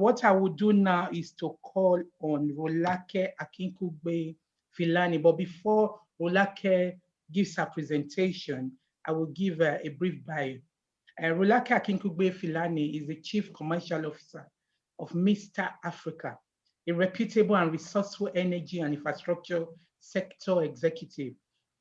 What I will do now is to call on Rolake Akinkugbe Filani. But before Rolake gives her presentation, I will give a brief bio. Rolake Akinkugbe Filani is the Chief Commercial Officer of Mr. Africa, a reputable and resourceful energy and infrastructure sector executive.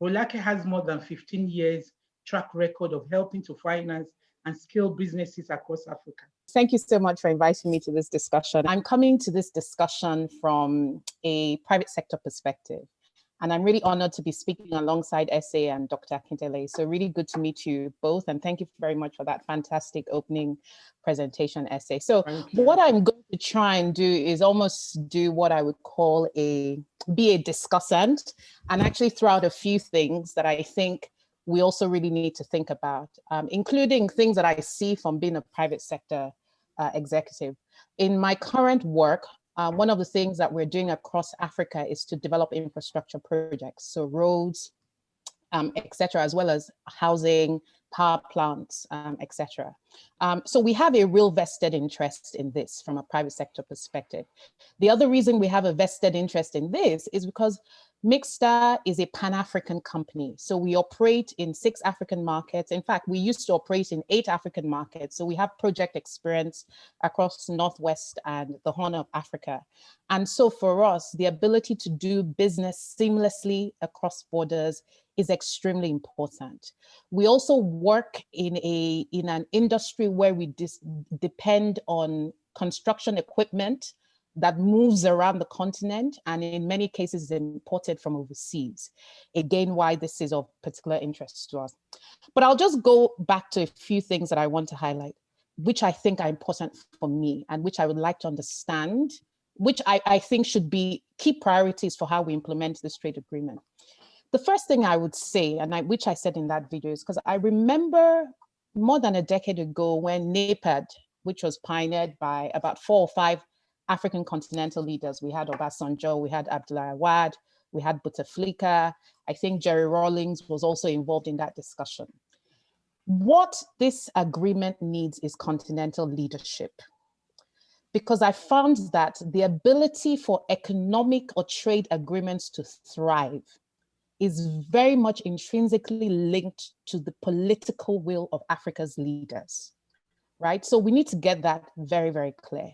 Rolake has more than 15 years track record of helping to finance and scale businesses across Africa. Thank you so much for inviting me to this discussion. I'm coming to this discussion from a private sector perspective, and I'm really honored to be speaking alongside SA and Dr. Akindele. So really good to meet you both, and thank you very much for that fantastic opening presentation, SA. So what I'm going to try and do is almost do what I would call be a discussant, and actually throw out a few things that I think we also really need to think about, including things that I see from being a private sector executive. In my current work, one of the things that we're doing across Africa is to develop infrastructure projects, so roads, etc., as well as housing, power plants, etc. So we have a real vested interest in this from a private sector perspective. The other reason we have a vested interest in this is because Mixta is a Pan-African company. So we operate in 6 African markets. In fact, we used to operate in 8 African markets. So we have project experience across Northwest and the Horn of Africa. And so for us, the ability to do business seamlessly across borders is extremely important. We also work in an industry where we depend on construction equipment that moves around the continent, and in many cases is imported from overseas. Again, why this is of particular interest to us. But I'll just go back to a few things that I want to highlight, which I think are important for me and which I would like to understand, which I think should be key priorities for how we implement this trade agreement. The first thing I would say, and which I said in that video, is because I remember more than a decade ago when NAPAD, which was pioneered by about 4 or 5 African continental leaders. We had Obasanjo, we had Abdoulaye Awad, we had Bouteflika. I think Jerry Rawlings was also involved in that discussion. What this agreement needs is continental leadership, because I found that the ability for economic or trade agreements to thrive is very much intrinsically linked to the political will of Africa's leaders, right? So we need to get that very, very clear.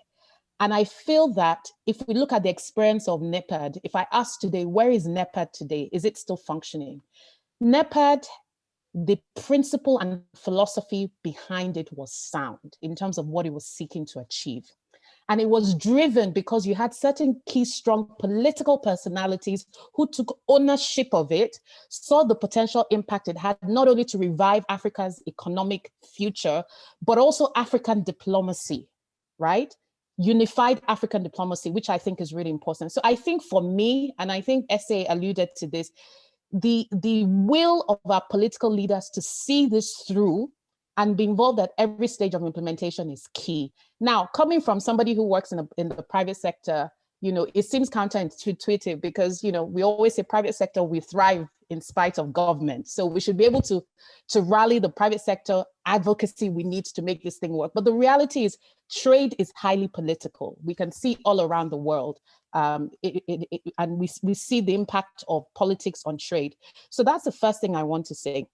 And I feel that if we look at the experience of NEPAD, if I ask today, where is NEPAD today? Is it still functioning? NEPAD, the principle and philosophy behind it was sound in terms of what it was seeking to achieve. And it was driven because you had certain key, strong political personalities who took ownership of it, saw the potential impact it had, not only to revive Africa's economic future, but also African diplomacy, right? Unified African diplomacy, which I think is really important. So I think for me, and I think SA alluded to this, the will of our political leaders to see this through and be involved at every stage of implementation is key. Now, coming from somebody who works in the private sector, you know, it seems counterintuitive because, you know, we always say private sector, we thrive in spite of government. So we should be able to rally the private sector advocacy we need to make this thing work. But the reality is trade is highly political. We can see all around the world. And we see the impact of politics on trade. So that's the first thing I want to say.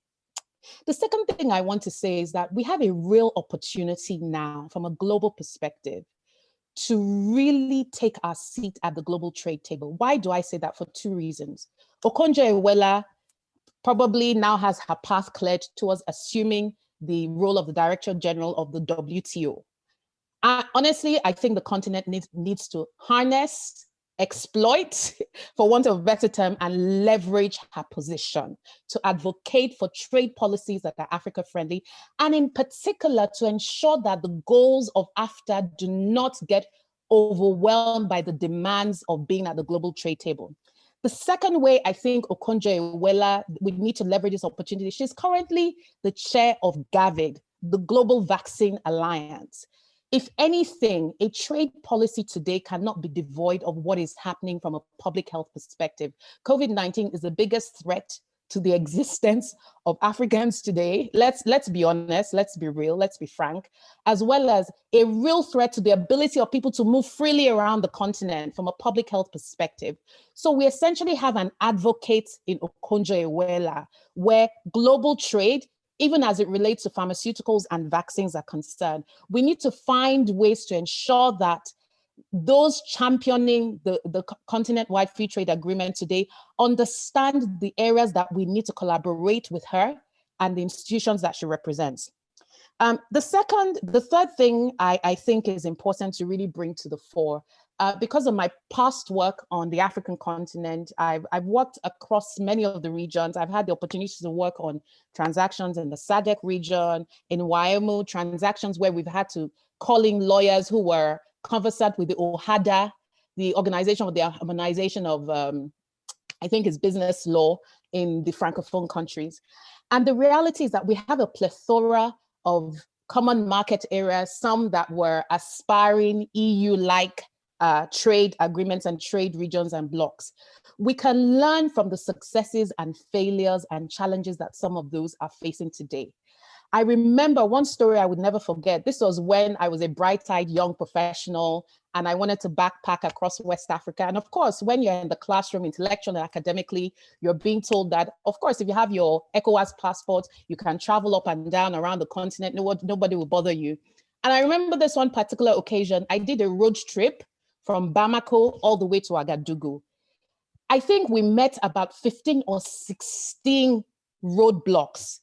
The second thing I want to say is that we have a real opportunity now from a global perspective to really take our seat at the global trade table. Why do I say that? For 2 reasons. Okonjo-Iweala probably now has her path cleared towards assuming the role of the Director General of the WTO. Honestly, I think the continent needs to harness, exploit, for want of a better term, and leverage her position to advocate for trade policies that are Africa friendly, and in particular to ensure that the goals of AFTA do not get overwhelmed by the demands of being at the global trade table. The second way I think Okonjo-Iweala would need to leverage this opportunity, she's currently the chair of GAVID, the Global Vaccine Alliance. If anything, a trade policy today cannot be devoid of what is happening from a public health perspective. COVID-19 is the biggest threat to the existence of Africans today. Let's be honest, let's be real, let's be frank, as well as a real threat to the ability of people to move freely around the continent from a public health perspective. So we essentially have an advocate in Okonjo-Iweala, where global trade, even as it relates to pharmaceuticals and vaccines are concerned, we need to find ways to ensure that those championing the continent-wide free trade agreement today understand the areas that we need to collaborate with her and the institutions that she represents. The third thing I think is important to really bring to the fore, because of my past work on the African continent, I've worked across many of the regions. I've had the opportunity to work on transactions in the SADC region, in WAEMU, transactions where we've had to call in lawyers who were conversant with the OHADA, the Organization of the Harmonization of, I think it's business law in the Francophone countries. And the reality is that we have a plethora of common market areas, some that were aspiring EU-like trade agreements and trade regions and blocks. We can learn from the successes and failures and challenges that some of those are facing today. I remember one story I would never forget. This was when I was a bright-eyed young professional and I wanted to backpack across West Africa. And of course, when you're in the classroom, intellectually and academically, you're being told that, of course, if you have your ECOWAS passport, you can travel up and down around the continent, nobody will bother you. And I remember this one particular occasion, I did a road trip from Bamako all the way to Ouagadougou. I think we met about 15 or 16 roadblocks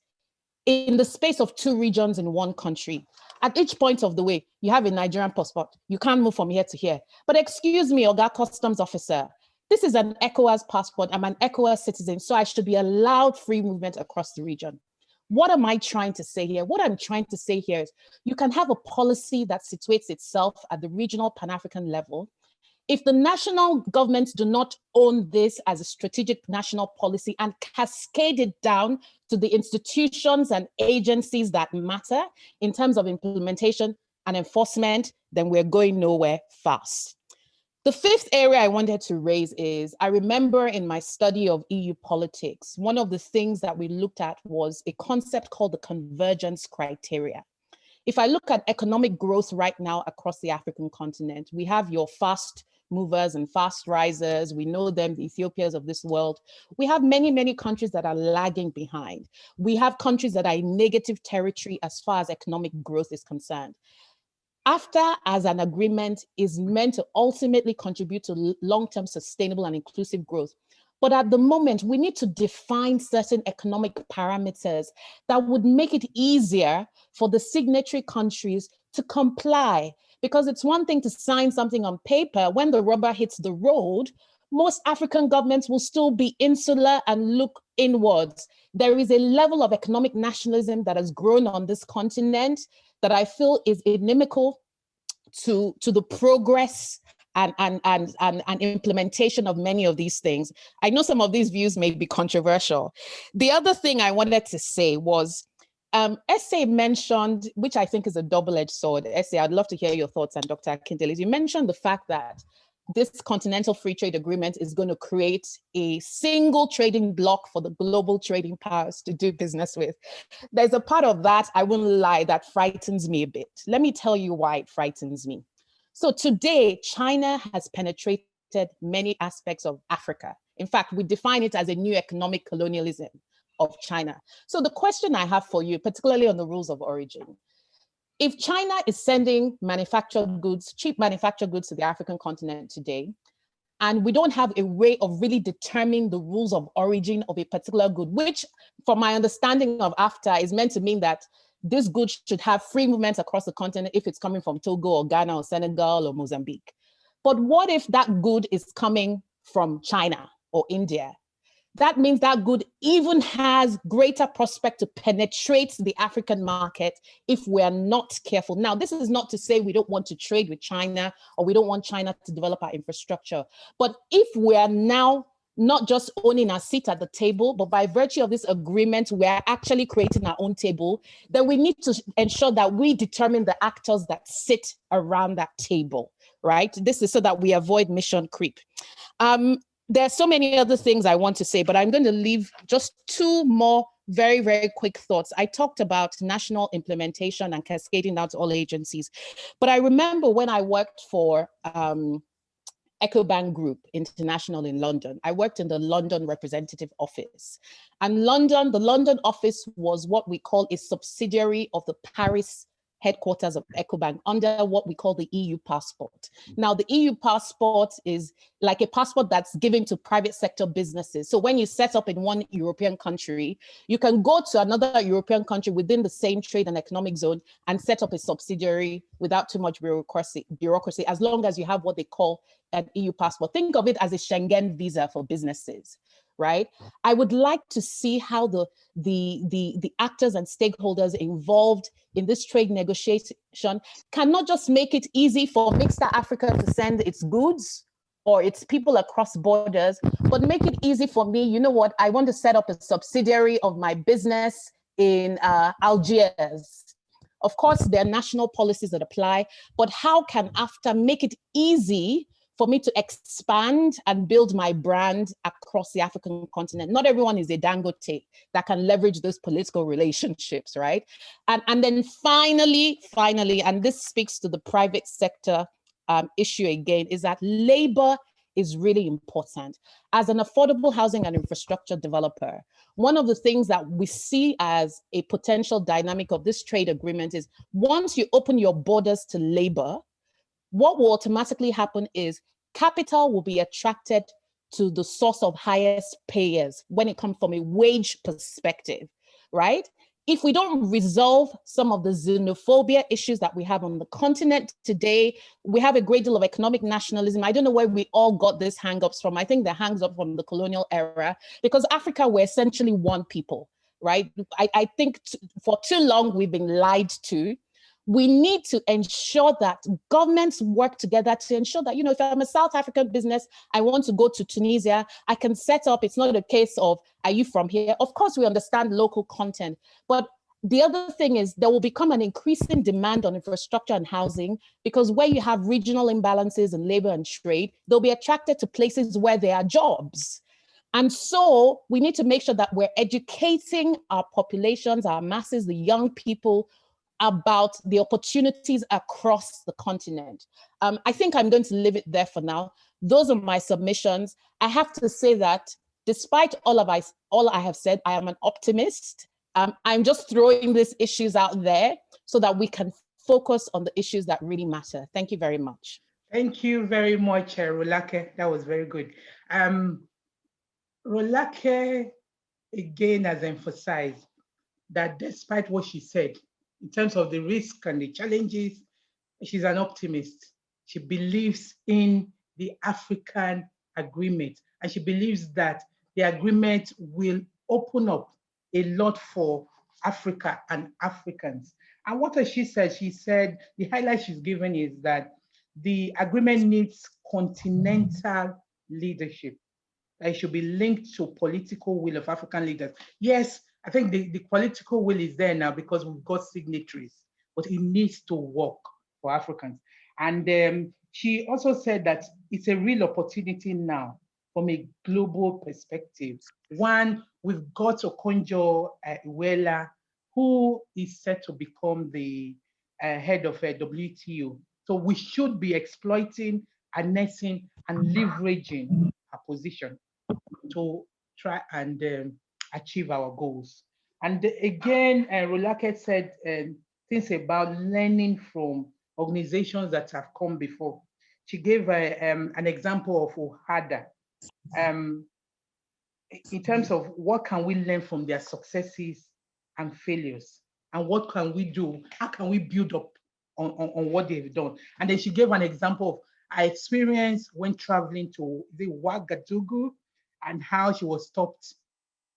in the space of 2 regions in one country. At each point of the way, you have a Nigerian passport. You can't move from here to here. But excuse me, Oga Customs Officer, this is an ECOWAS passport. I'm an ECOWAS citizen, so I should be allowed free movement across the region. What am I trying to say here? What I'm trying to say here is you can have a policy that situates itself at the regional Pan-African level. If the national governments do not own this as a strategic national policy and cascade it down to the institutions and agencies that matter in terms of implementation and enforcement, then we're going nowhere fast. The 5th area I wanted to raise is, I remember in my study of EU politics, one of the things that we looked at was a concept called the convergence criteria. If I look at economic growth right now across the African continent, we have your fast movers and fast risers. We know them, the Ethiopias of this world. We have many, many countries that are lagging behind. We have countries that are in negative territory as far as economic growth is concerned. AFTA as an agreement is meant to ultimately contribute to long-term sustainable and inclusive growth. But at the moment, we need to define certain economic parameters that would make it easier for the signatory countries to comply. Because it's one thing to sign something on paper. When the rubber hits the road, most African governments will still be insular and look inwards. There is a level of economic nationalism that has grown on this continent that I feel is inimical to the progress and implementation of many of these things. I know some of these views may be controversial. The other thing I wanted to say was, SA mentioned, which I think is a double-edged sword. SA, I'd love to hear your thoughts, and Dr. Akindele, you mentioned the fact that this continental free trade agreement is going to create a single trading bloc for the global trading powers to do business with. There's a part of that, I wouldn't lie, that frightens me a bit. Let me tell you why it frightens me. So today, China has penetrated many aspects of Africa. In fact, we define it as a new economic colonialism of China. So the question I have for you, particularly on the rules of origin, if China is sending manufactured goods, cheap manufactured goods to the African continent today, and we don't have a way of really determining the rules of origin of a particular good, which from my understanding of AFTA is meant to mean that this good should have free movement across the continent if it's coming from Togo or Ghana or Senegal or Mozambique. But what if that good is coming from China or India? That means that good even has greater prospect to penetrate the African market if we're not careful. Now, this is not to say we don't want to trade with China or we don't want China to develop our infrastructure. But if we're now not just owning our seat at the table, but by virtue of this agreement, we're actually creating our own table, then we need to ensure that we determine the actors that sit around that table, right? This is so that we avoid mission creep. There are so many other things I want to say, but I'm going to leave just two more very, very quick thoughts. I talked about national implementation and cascading out to all agencies, but I remember when I worked for EcoBank Group International in London, I worked in the London representative office. And the London office was what we call a subsidiary of the Paris headquarters of EcoBank under what we call the EU passport. Now, the EU passport is like a passport that's given to private sector businesses. So when you set up in one European country, you can go to another European country within the same trade and economic zone and set up a subsidiary without too much bureaucracy, as long as you have what they call an EU passport. Think of it as a Schengen visa for businesses, right? I would like to see how the actors and stakeholders involved in this trade negotiation cannot just make it easy for Mixta Africa to send its goods or its people across borders, but make it easy for me. You know what? I want to set up a subsidiary of my business in Algiers. Of course, there are national policies that apply, but how can AFTA make it easy for me to expand and build my brand across the African continent? Not everyone is a Dangote that can leverage those political relationships, right? And then finally, and this speaks to the private sector issue again, is that labor is really important. As an affordable housing and infrastructure developer, one of the things that we see as a potential dynamic of this trade agreement is once you open your borders to labor, what will automatically happen is capital will be attracted to the source of highest payers when it comes from a wage perspective, right? If we don't resolve some of the xenophobia issues that we have on the continent today, we have a great deal of economic nationalism. I don't know where we all got these hang-ups from. I think they're hang-ups from the colonial era, because Africa, we're essentially one people, right? I think for too long we've been lied to. We need to ensure that governments work together to ensure that, you know, if I'm a South African business, I want to go to Tunisia, I can set up. It's not a case of, are you from here? Of course, we understand local content, but the other thing is there will become an increasing demand on infrastructure and housing, because where you have regional imbalances in labor and trade, they'll be attracted to places where there are jobs. And so we need to make sure that we're educating our populations, our masses, the young people, about the opportunities across the continent. I think I'm going to leave it there for now. Those are my submissions. I have to say that despite all I have said, I am an optimist. I'm just throwing these issues out there so that we can focus on the issues that really matter. Thank you very much. Thank you very much, Rolake. That was very good. Rolake again has emphasized that despite what she said, in terms of the risk and the challenges, she's an optimist. She believes in the African agreement, and she believes that the agreement will open up a lot for Africa and Africans. And what has she said? She said the highlight she's given is that the agreement needs continental leadership. It should be linked to political will of African leaders. Yes, I think the political will is there now because we've got signatories, but it needs to work for Africans. And she also said that it's a real opportunity now from a global perspective. One, we've got Okonjo Iweala, who is set to become the head of WTO. So we should be exploiting, harnessing, and leveraging her position to try and achieve our goals. And again, Rolake said things about learning from organizations that have come before. She gave an example of OHADA in terms of what can we learn from their successes and failures, and what can we do? How can we build up on what they've done? And then she gave an example of her experience when traveling to the Ouagadougou and how she was stopped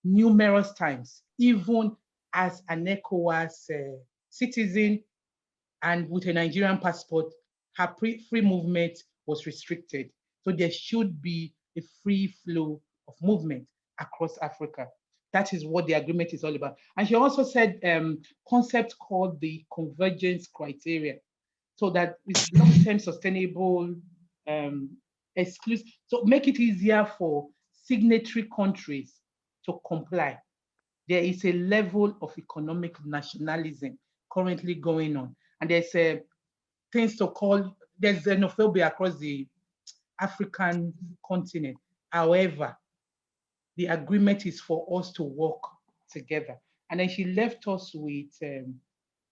numerous times, even as an ECOWAS citizen and with a Nigerian passport, her free movement was restricted. So there should be a free flow of movement across Africa. That is what the agreement is all about. And she also said concept called the convergence criteria, so that with long-term sustainable exclusive, so make it easier for signatory countries to comply. There is a level of economic nationalism currently going on, and there's things to call, there's xenophobia across the African continent. However, the agreement is for us to work together. And then she left us with,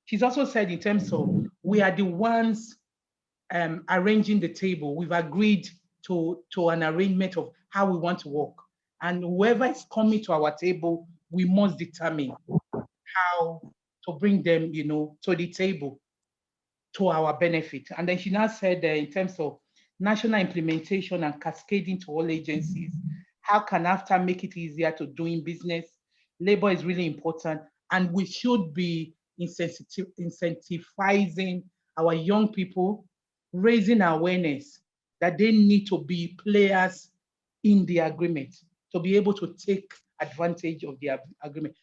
she's also said in terms of, we are the ones arranging the table. We've agreed to an arrangement of how we want to work. And whoever is coming to our table, we must determine how to bring them, to the table to our benefit. And then she now said in terms of national implementation and cascading to all agencies, how can AFTA make it easier to doing business? Labor is really important, and we should be incentivizing our young people, raising awareness that they need to be players in the agreement to be able to take advantage of the agreement.